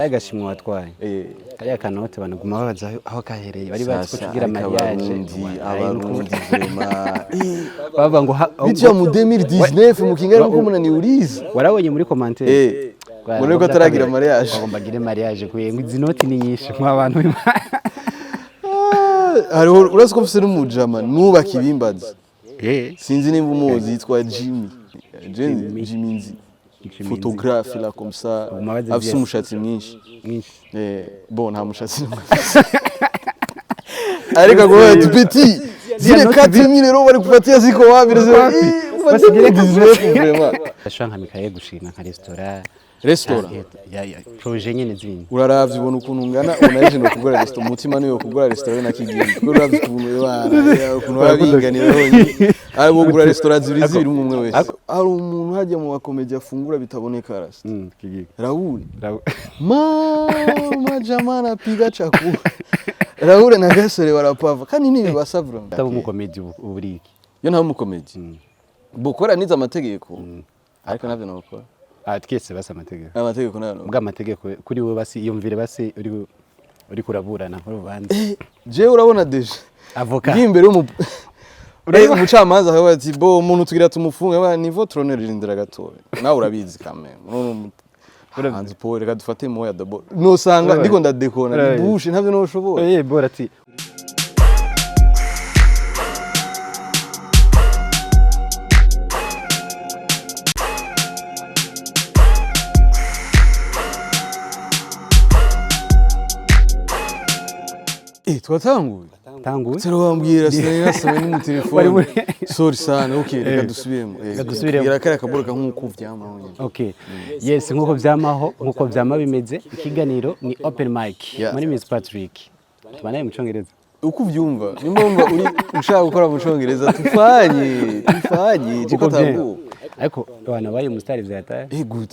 agashimwe watwaye kariya kanote banaguma babaza aho kahereye bari bazi ko tugira mariage abarundi vraiment baba ngo bityo mu 2019 mu kingana uko umunani uriza warabonye muri commentaire mbone ko ataragira mariage bagomba gire mariage kuyenga izi noti ni nyinshi mu abantu hari urazi ko mfise n'umujama nubaka ibimbaza sinzi nimba umuzi yitwa Jimmy nzi photographe là comme ça afise umushatsi mwinshi bon nta mushatsi ariko ngo petit zile 4000 € bari kupatia ziko wapi basigire vraiment ashaka Michael gushina nka restaurant ya projet nyene zindi uraravye ubona ukuntu ngana unaje no kugura restaurant umutima niyo kugura restaurant na kigindi uraravye ukuntu yabana ukuntu babiganira honye ari bugura restaurant zibiri umwe wese ari umuntu hajya mu bakomedia afungura bitaboneka rasta Raoul mama jamana piga chakula Raoul na gasore barapava kandi nibi basavura tabo mu comedy uburiki yo nta mu comedy bukora niza amategeko ariko navyo nokora twese basa amategeko nano mbwa amategeko kuri wowe basi yumvire basi uri kuraburana nk'urubanza je urabona deje avoka ngimbere umucamanza aho ati bo umuntu tugira tumufunga ba niveau tronner rindira gatoya nawe urabizi kame hanze po reka dufate moya d'abord no sanga ndiko ndadekona bouche ntavyo no shobora bora ati Tanguye Tero wambwira sinari nasome mu telefone sorry sana okay reka dusubiremo gira kare kaboroka nkuko vyamaho okay yes nkuko vyama bimeze ikiganiro ni open mic muri Miss Patrick tubanaye mu Congereza uko vyumva nimba uri ushaka gukora mu Congereza tufanye ciko tabu ariko bana baye mu style vyataye good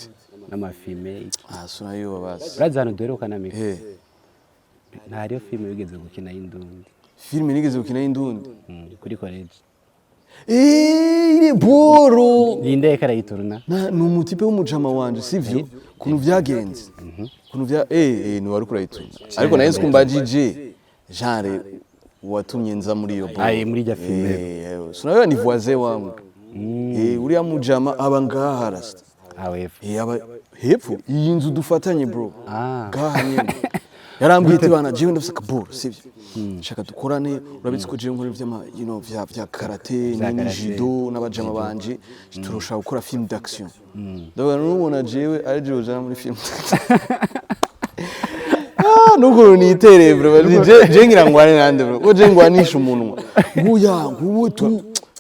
n'amafilme sona yo basi urazana dore kanamika ntariyo filme bigeze gukina y'indundi filme nigeze gukina y'indundi kuri college iri boro ninde karayitoruna ni umutipe w'umujama wanje sivyo kuntu vyagenze kuntu vya ni wari kurayituna ariko nayenze kumba DJ genre watumye nza muri iyo boro muri rya filme sinayo ni voisin wangu uriya mujama aba ngaha harasta aba hepfo iyi nzu dufatanye bro ngaha nyene yarambwiye ati bana jewe ndafise akaboro sivyo shaka dukorane urabitse ko jewe nkora vya karate n'judo n'abajama banje turashaka gukora film d'action ndabona n'ubona jewe ari jewe jana muri film nuko nitereye bro je ngira ngwane nande bro ko je ngwanisha umunwa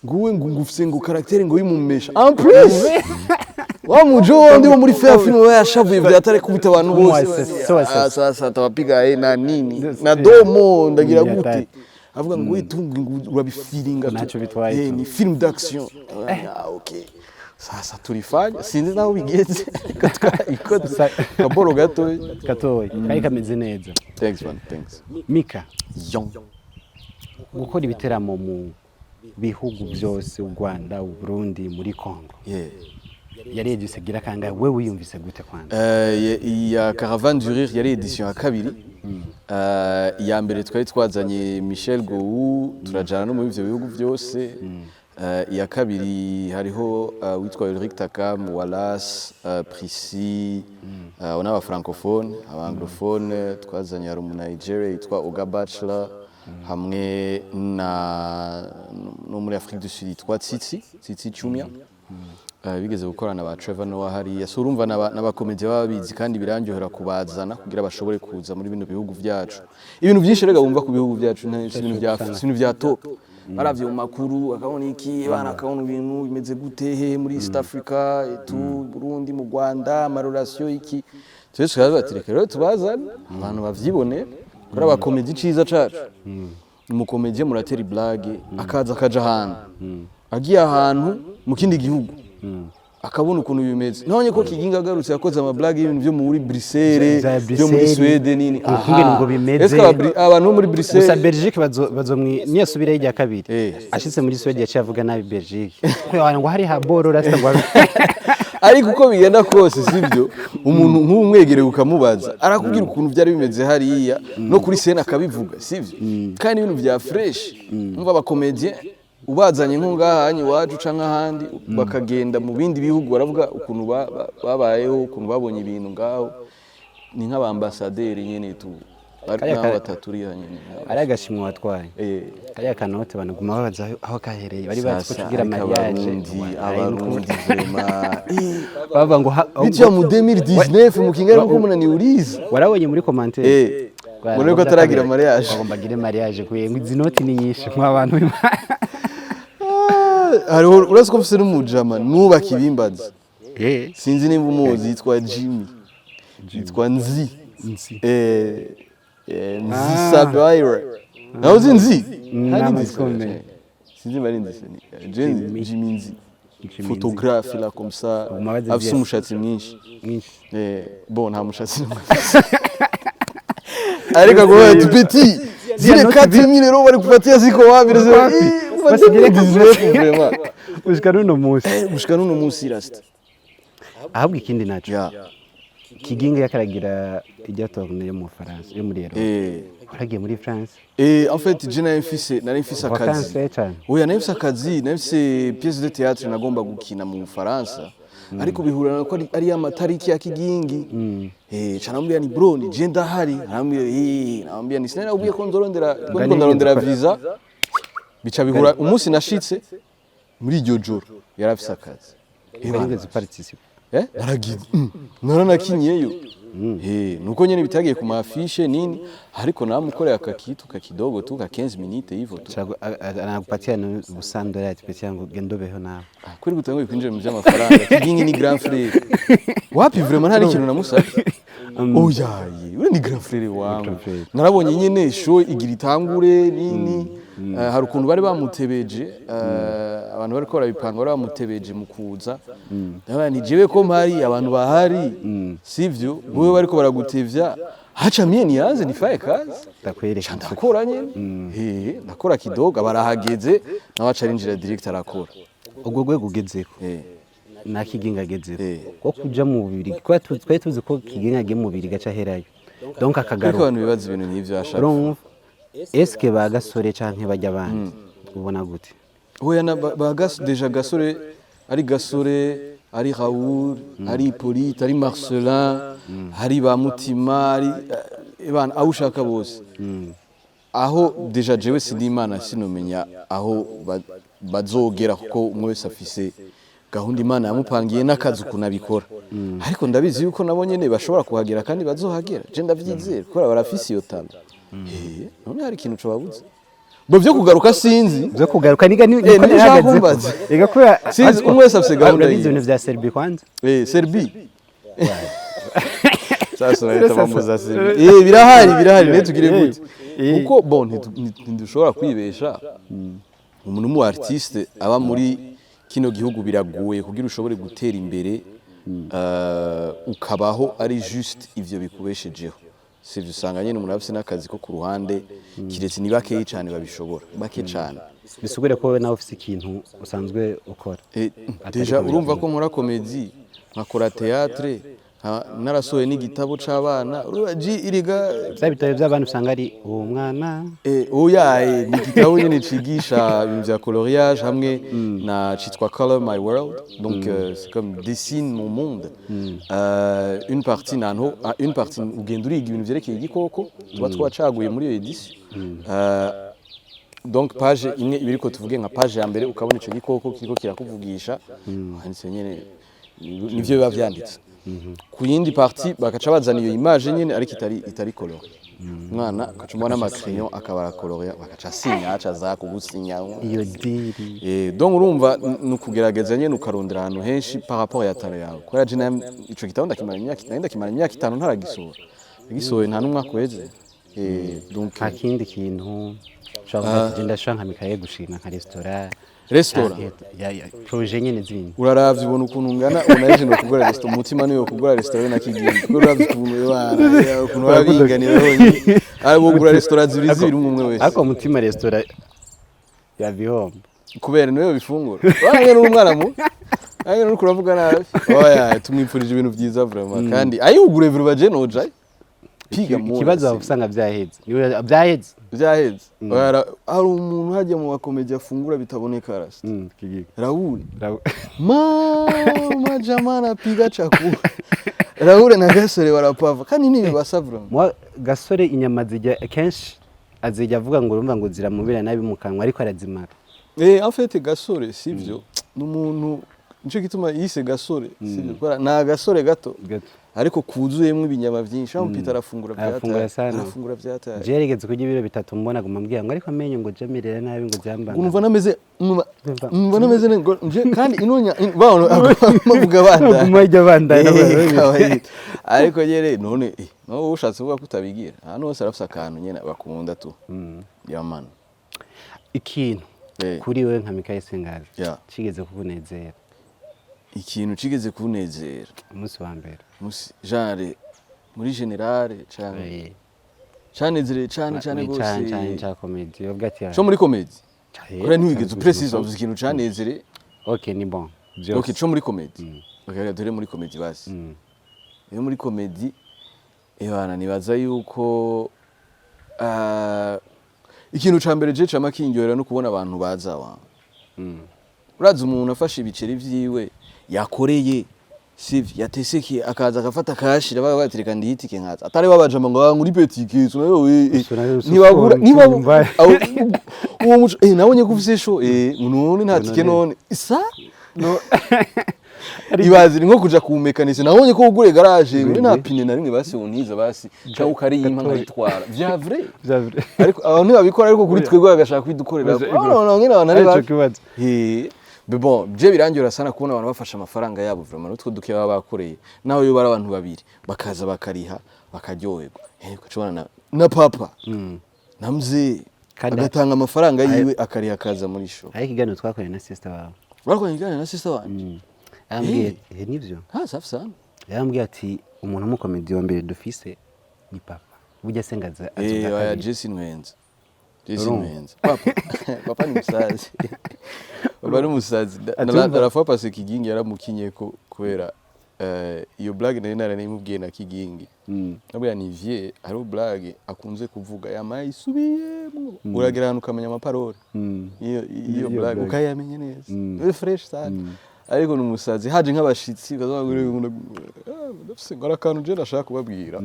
nguwe ngufise ngo karaktere ngo yimumesha en plus wa mujo ndi muri fair film yashavuye vyatare kubita abantu bose sasa tawapiga na nini na domo ndagira gute avuga ngo witunga urabifilinga nacho bitwaye ni film d'action okay sasa turifanya sinzi naho bigeze ikoze kaboro gatoyi kandi kameze neza thanks man thanks Mika gukora ibiteramo mu bihugu byose u Rwanda u Burundi muri Congo yari edition gira kanga we wiyumvise gute kwanza ya Caravane du Rire yari edition ya kabiri ya mbere twari twazanye Michel Gou turajana no mu bivyo bihugu byose ya kabiri hariho witwa Ulrich Takam Wallace Prissy on aba francophone aba anglophone twazanye ari mu Nigeria yitwa Oga Bachelor hamwe no muri Afrique du Sud yitwa Tsitsi Chumia bigeze gukorana ba Trevor Noah hari yasurumva n'abakomedia babizi kandi birangyohera kubazana kugira bashobore kuza muri bino bihugu byacu ibintu byinshi rega bumva ku bihugu byacu ibintu bya top baravye mu makuru akabona iki bana akabona ibintu bimeze gute muri East Africa Burundi mu Rwanda amarelation iki twese batireka rero tubazana abantu bavyibone kuri abakomedia ciza cacu umukomedia murateri blague akaja ahantu agiye ahantu mu kindi gihugu akabona ukuntu bimeze nabonye ko kiginga agarutse yakoze ama blague y'ibintu byo muri Bruxelles byo muri Sweden nini ngo bimeze abantu bo muri Bruxelles gusa Belgique niyasubira ijya kabiri ashitse muri Sweden yaciye avuga nabi Belgique ngo hari haboro rasta ngo ariko uko bigenda kose sivyo umuntu nk'umwegereye ukamubaza arakubwira ukuntu byari bimeze hariya no kuri scene akabivuga sivyo kandi ibintu bya fresh umva aba comedian ubazanye nko ngahanye wacu canka handi bakagenda mu bindi bihugu baravuga ukuntu babayeho ukuntu babonye ibintu ngaho ni nk'abambasaderi nyene tu ari batatu uri hanyene ari agashimwe watwaye ari akanote banaguma babaza aho kahereye bari bazi ko tugira mariage abarundi vraiment baba ngo bityo mu 2019 mu kingara ko munani uriza warabonye muri commentaire mbone ko ataragira mariage bagomba gire mariage kuyenga izi noti ni nyinshi mu abantu hariho urazi ko mfise n'umujama nubaka ibimbaza sinzi nimba umuzi yitwa Jimmy yitwa Nzi Nzi Sabaira naho Nzi sinzi bari Nzi Jimmy Nzi photographe là comme ça afise umushatsi mwinshi bon nta mushatsi ariko ngo petit zile 4000 € bari kupatia ziko wapi basigira 19 vraiment ushika nuno musi rasta ahabwa ikindi naco kiginga yakaragira ijya tourner yo mu France yo muri Europe waragiye muri France en fait je nari mfise akazi oya nari mfise akazi nari mfise pièce de théâtre nagomba gukina mu France ariko bihurana ko ari amatariki ya kigingi canambia ni bro ni je ndahari nambia ni sinari ubiye ko ndorondera visa bica bihura umunsi nashitse muri iryo joro yarafise akazi barigeze participe naragize naranakinyeyo nuko nyene bitagiye ku mafishe nini ariko namukoreye akakitu kakidogo tu ka 15 minutes hivyo tu anakupatia busando ya tipetia ngo gendobeho nawe kuri gutanguye kwinjira mu by'amafaranga kigingi ni grand frère wapi vraiment hari ikintu namusabye oyaye uri ni grand frère wangu narabonye nyene show igira itangure nini hari ukuntu bari bamutebeje abantu bari ko barabipanga bari bamutebeje mu kuza ni jewe ko mpari abantu bahari sivyo wewe bari ko baragutevya hacha mie nianze nifaye kazi ndakwereka ndakora nyene ndakora kidoga barahageze nawe acarinjira direct arakora ubwo rwego ugezeko na kiginga agezeko ko kuja mu bubiri ko twari tuzi ko kiginga agiye mu bubiri gaca herayo donc akagaruka abantu bibaza ibintu n'ivyo ashaka eske bagasore canke bajya abandi ubona gute oya na deja gasore ari gasore ari Raoul ari Hippolyte ari Marcelin hari ba Mutima ari ebana awushaka bose aho deja jewe sidimana sinomenya aho bazogera kuko umwe wese afise gahunda Imana yamupangiye n'akazi kunabikora ariko ndabizi yuko nabo nyene bashobora kuhagera kandi bazohagera je ndavyizera kuko barafise iyo tano none hari ikintu cyo babuze bo byo kugaruka sinzi byo kugaruka niga ni nihagaze ega kuya sinzi umwe wese afise gahunda y'ibintu vya Serbie kwanza Serbie sasa leta bamuza Serbie birahari ne tugire gute kuko bon ntidushobora kwibesha umuntu mu artiste aba muri kino gihugu biragoye kugira ushobore gutera imbere ukabaho ari juste ivyo bikubeshejeho sivyo usanga nyene umuntu afise n'akazi ko ku ruhande kiretse ni bakeyi cyane babishobora bake cyane bisubire ko we nawe ufise ikintu usanzwe ukora deja urumva ko nkora comedy nkakora théâtre narasohoye n'igitabo c'abana urubaji iriga byabitaye by'abantu usanga ari uwo mwana oya ni igitabo nyene cigisha ibintu vya coloriage hamwe na citwa Color My World donc c'est comme dessine mon monde une partie ugenda uriga ibintu vyerekeye igikoko tuba twacaguye muri iyo edition donc page imwe ibiriko tuvuge nka page ya mbere ukabona ico gikoko kiriko kirakuvugisha handitse nyene nivyo biba vyanditse ku yindi partie bakaca bazana iyo image nyene ariko itari color mwana akacumwa n'amacriyon akabara colorier bakaca sinya aca za kugusinya iyo diri donc urumva nukugerageza nyene ukarondera ahantu henshi par rapport ya tare yawe ko yaje ico gitabo ndakimara imyaka 5 ntaragisohora gisohoye nta numwe akweze donc akindi kintu ndashaka Michael gushima nka restaurant restaurant ya projet nyene zindi uraravye ubona ukuntu ngana unaje no kugura restaurant umutima niyo kugura restaurant na kigingi uraravye ukuntu yabana ukuntu babiganira honyine ari bugura restaurant zibiri umwe wese ariko umutima restaurant ya bihombo kubera niwe bifungura wange n'umwana mu ange no kuravuga nabi oya tumwipfurije ibintu byiza vraiment kandi ayugure viru baje noja piga mu kibazo usanga byaheze hari umuntu hajya mu bakomeje afungura bitaboneka rasta kigiga Raul mama jamana piga chakula Raul na Gasore barapava kandi nibi basavura mu Gasore inyama zijya kenshi azijya avuga ngo urumva ngo ziramubira nabi mu kanwa ariko arazimara en fait Gasore sivyo n'umuntu nico gituma yise Gasore sivyo na Gasore gato ariko kuzuyemwe ibinyama byinshi aho Peter arafungura byata jerigeze kujya ibiro bitatu mbona guma mbwiye ngo ariko amenye ngo jamirera nabi ngo byambanga unumva nameze ngo nje kandi inonya bawo bavuga banda guma ijya banda ariko yere none no ushatse kuvuga kutabigira hano hose arafisa akantu nyene bakunda tu yamana ikintu kuri wewe nka Michael SENGAZI kigeze kukunezera ikintu kigeze kunezera umunsi wa mbere genre muri generale cyane canezere cyane gose cyane comedy ubwati cyo muri comedy kora ntiwigeze precise uvuze ikintu canezere okay ni bon okay cyo muri comedy okay dore muri comedy basi iyo muri comedy ebana nibaza yuko ikintu ca mbere je cama kinyohera no kubona abantu baza wa uraza umuntu afashe ibiceri vyiwe yakoreye sivyo yateseki akaza akafata kashira baba batereka ndihitike nkaza atari babajama ngo nguri petike so nibagura uwo muco nabonye kufise sho none ntatike none isa no ibazi nko kuja ku mekanise nabonye ko ugure garage uri nta pine na rimwe basi uniza basi cyangwa ukari yimpa nkayitwara vya vrai ariko abantu babikora ariko kuri twegwa agashaka kwidukorera no ngene abantu ari kibazo bon je birangira sana kubona abantu bafasha amafaranga yabo vraiment utwo duke baba bakoreye nawe yo bara abantu babiri bakaza bakariha bakaryoherwa ukacubana na papa namze agatanga amafaranga yiwe akariha akaza muri show ariko iganiro twakoreye na sister wawe Urako nigana na sister wanje yambwiye nivyo safi sana yambwiye ati umuntu mu comedy wa mbere dufise ni papa burya SENGAZI azuka Jesse Nwenza papa ni musazi baba ni musazi narafa pase kigingi yaramukinye ko kubera iyo blague nari nimubwiye na kigingi nabwo ni vie ari blague akunze kuvuga yamaye isubiyemo uragerana ukamenya amaparole iyo blague ukayamenye neza fresh sana ariko numusazi haje nk'abashitsi bazagure ndafise ngarakantu je ndashaka kubabwira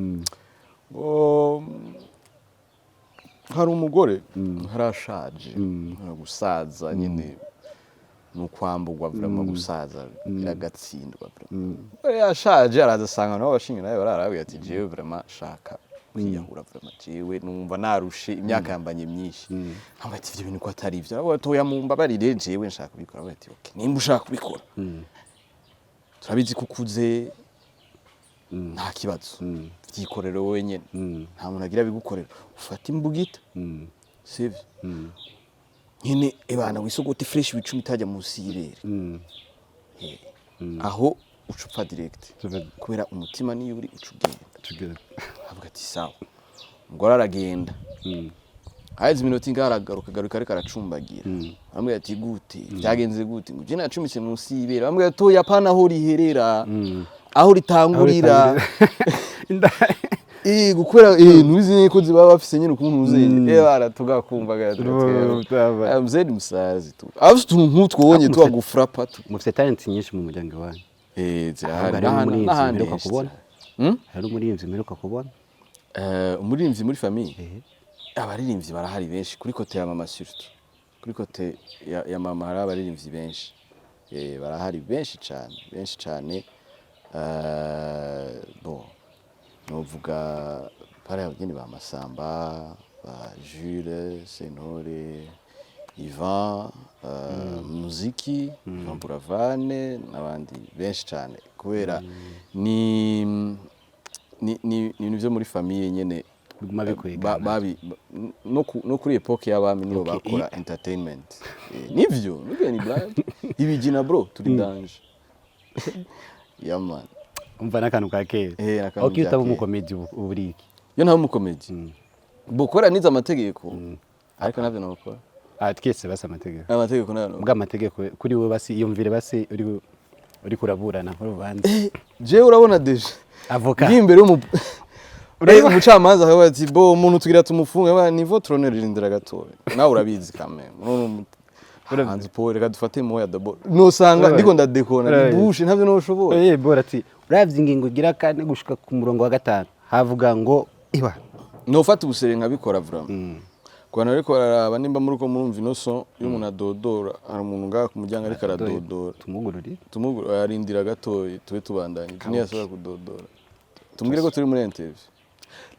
hari umugore harashaje gusaza nyine nukwambugwa vraiment gusaza yagatsindwa vraiment yashaje arazasanga no bashinga nayo bararabiye ati jewe vraiment shaka kwiyahura vraiment jewe numva narushe imyaka yambanye myinshi nkaba ati ivyo bintu ko atari ivyo abo toya mumba barire jewe nshaka kubikora bati okay nimba ushaka kubikora turabizi kukuze nta kibazo vyikorero wenyene nta muntu agira bigukorera ufata imbugita sivyo nyine ebana wisogote fresh bicumi itajya munsi y'irere aho ucupfa direct kubera umutima niyo uri ucugenda avuga ati sawa ngora aragenda hazi minoti ngaragaruka ariko aracumbagira bamwe ati gute byagenze gute ngo je nacumise munsi y'ibere bamwe atoya apana aho riherera aho ritangurira gukwera nuzi ko ziba bafise nyine ukuntu uzenye baratugakumva gato mzedi musazi tu afite utuntu nk'utwonye twagufrapa tu mufite talent nyinshi mu muryango wanyu zirahari n'ahandi ukakubona hari umuririmbyi mperuka kubona umuririmbyi muri famille abaririmbyi barahari benshi kuri kote ya mama surtout kuri kote ya mama hari abaririmbyi benshi barahari benshi cyane bon novuga pare abageni ba Masamba ba Jules Senore Ivan muziki Buravane n'abandi benshi cyane kubera ni ibintu byo muri famille nyene biguma bikwega no kuri epoque y'abami nibo bakora entertainment nivyo ni blind ibigina bro turi danje yaman umva nakantu ka kera okay utaba umukomedi uburiki yo nta umukomedi bukora niza amategeko ariko navyo nokora twese basa amategeko nayo mbwa amategeko kuri wowe basi iyumvire basi uri kuraburana nk'urubanza je urabona deje avoka imbere umucamanza akavuga ati bo umuntu tugira tumufunge ba niveau tronner irindira gatoya nawe urabizi kame hanze po reka dufate moya dabo nosanga ndiko ndadekona bibushe ntavyo noshobora bora ati uravye ingingo gira kane gushika ku murongo wa 5 havuga ngo iba nofata ubusere nkabikora vraiment kwana ariko araba nimba muri ko murumva inoso y'umuntu adodora hari umuntu ngaha ku muryango ariko aradodora tumugururi arindira gatoya tube tubandanye niyo asaba kudodora tumwire ko turi muri interview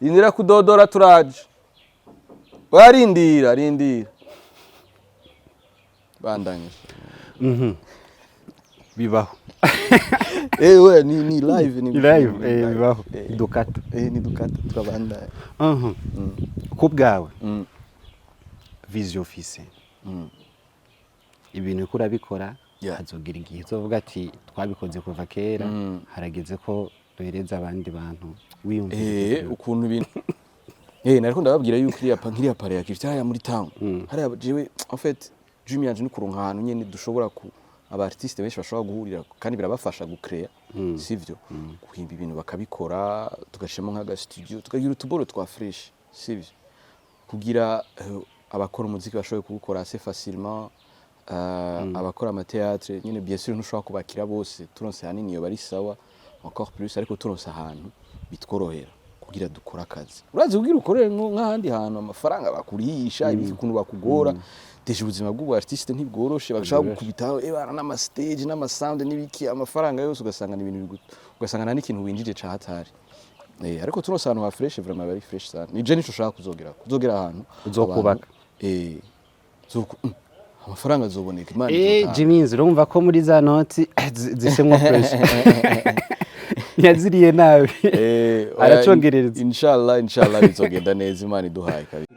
rindira kudodora turaje warindira bandanye bibaho we ni live bibaho dukata ni dukata turabandanye ku bwawe vision office ibintu ukora bikora hazogira igihe uzovuga ati twabikoze kuva kera harageze ko duhereza abandi bantu wiyumvira ukuntu ibintu nariko ndababwira yuko nkiriya pare ya Christian muri town hari abajewe en fait Jimmy yanje ni kuronka ahantu nyene dushobora ku aba artiste benshi bashobora guhurira kandi birabafasha gukrea sivyo guhimba ibintu bakabikora tugashema nk'aga studio tukagira utuboro twa fresh sivyo kugira abakora umuziki bashoboye kubukora assez facilement abakora amateatre nyene bien sûr ntushobora kubakira bose turonse hanini yo bari sawa encore plus ariko turonse ahantu bitworohera kugira dukora akazi urazi kugira ukorere nk'ahandi hantu amafaranga bakurisha ibiki kuntu bakugora deje ubuzima bw'ubu artiste ntibworoshe bagashaka gukubitaho ebana n'ama stage n'ama sound n'ibiki amafaranga yose ugasanga ni ibintu ugasanga nta n'ikintu winjije ca hatari ariko turonse ahantu ha fresh vraiment bari fresh sana ni je nico ushaka kuzogera ahantu uzokubaka amafaranga azoboneka imana Jimmy urumva ko muri za noti zisemwa fresh yaziriye nabi aracongerereza inshallah bizogenda neza imana iduhaye kabiri